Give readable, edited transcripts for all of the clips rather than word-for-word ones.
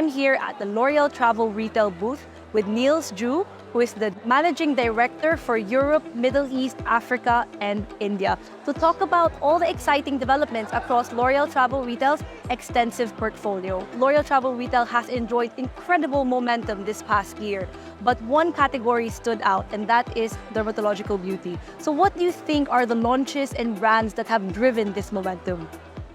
I'm here at the L'Oreal Travel Retail booth with Niels, Juhl, who is the Managing Director for Europe, Middle East, Africa, and India, to talk about all the exciting developments across L'Oreal Travel Retail's extensive portfolio. L'Oreal Travel Retail has enjoyed incredible momentum this past year, but one category stood out, and that is Dermatological Beauty. So what do you think are the launches and brands that have driven this momentum?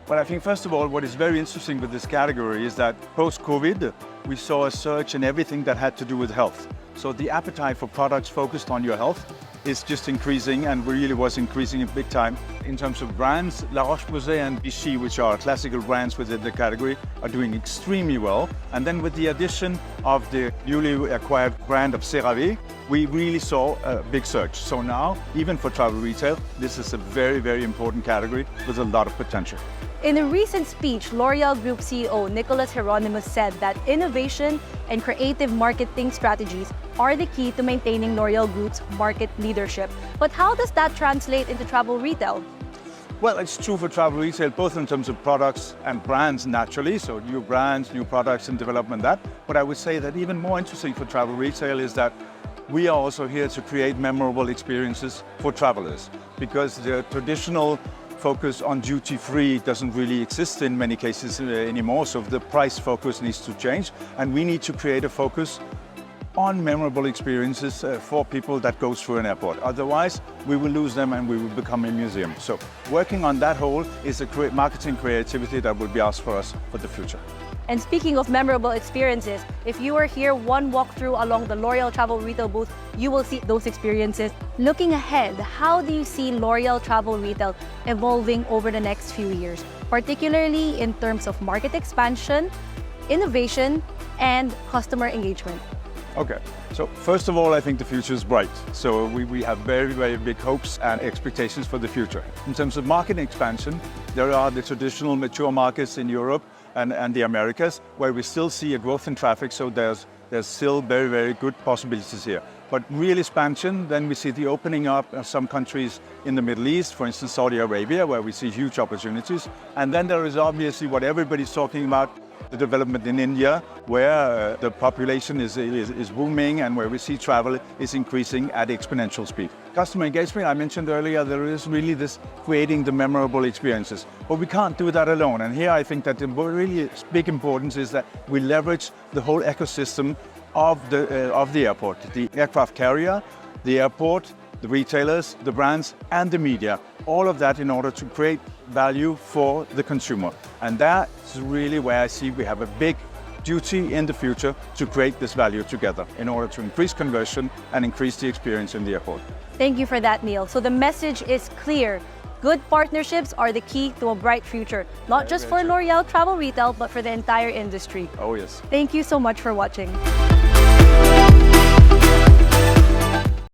Well, I think first of all, what is very interesting with this category is that post-COVID, we saw a surge in everything that had to do with health. So the appetite for products focused on your health is just increasing, and really was increasing in big time. In terms of brands, La Roche-Posay and Vichy, which are classical brands within the category, are doing extremely well. And then with the addition of the newly acquired brand of CeraVe, we really saw a big surge. So now, even for travel retail, this is a very, very important category with a lot of potential. In a recent speech, L'Oreal Group CEO Nicolas Hieronymus said that innovation and creative marketing strategies are the key to maintaining L'Oreal Group's market leadership. But how does that translate into travel retail? Well, it's true for travel retail, both in terms of products and brands, naturally, so new brands, new products and development that. But I would say that even more interesting for travel retail is that we are also here to create memorable experiences for travelers, because the traditional focus on duty-free doesn't really exist in many cases anymore, so the price focus needs to change, and we need to create a focus on memorable experiences for people that goes through an airport. Otherwise, we will lose them and we will become a museum. So working on that whole is a marketing creativity that will be asked for us for the future. And speaking of memorable experiences, if you are here one walkthrough along the L'Oreal Travel Retail booth, you will see those experiences. Looking ahead, how do you see L'Oreal Travel Retail evolving over the next few years, particularly in terms of market expansion, innovation, and customer engagement? Okay, so first of all, I think the future is bright. So we have very, very big hopes and expectations for the future. In terms of market expansion, there are the traditional mature markets in Europe and the Americas, where we still see a growth in traffic, so there's still very, very good possibilities here. But real expansion, then we see the opening up of some countries in the Middle East, for instance Saudi Arabia, where we see huge opportunities. And then there is obviously what everybody's talking about, the development in India, where the population is booming and where we see travel is increasing at exponential speed. Customer engagement, I mentioned earlier, there is really this creating the memorable experiences. But we can't do that alone. And here I think that the really big importance is that we leverage the whole ecosystem of the airport, the aircraft carrier, the airport, the retailers, the brands, and the media. All of that in order to create value for the consumer. And that's really where I see we have a big duty in the future to create this value together in order to increase conversion and increase the experience in the airport. Thank you for that, Neil. So the message is clear. Good partnerships are the key to a bright future, not just for L'Oreal Travel Retail, but for the entire industry. Oh, yes. Thank you so much for watching.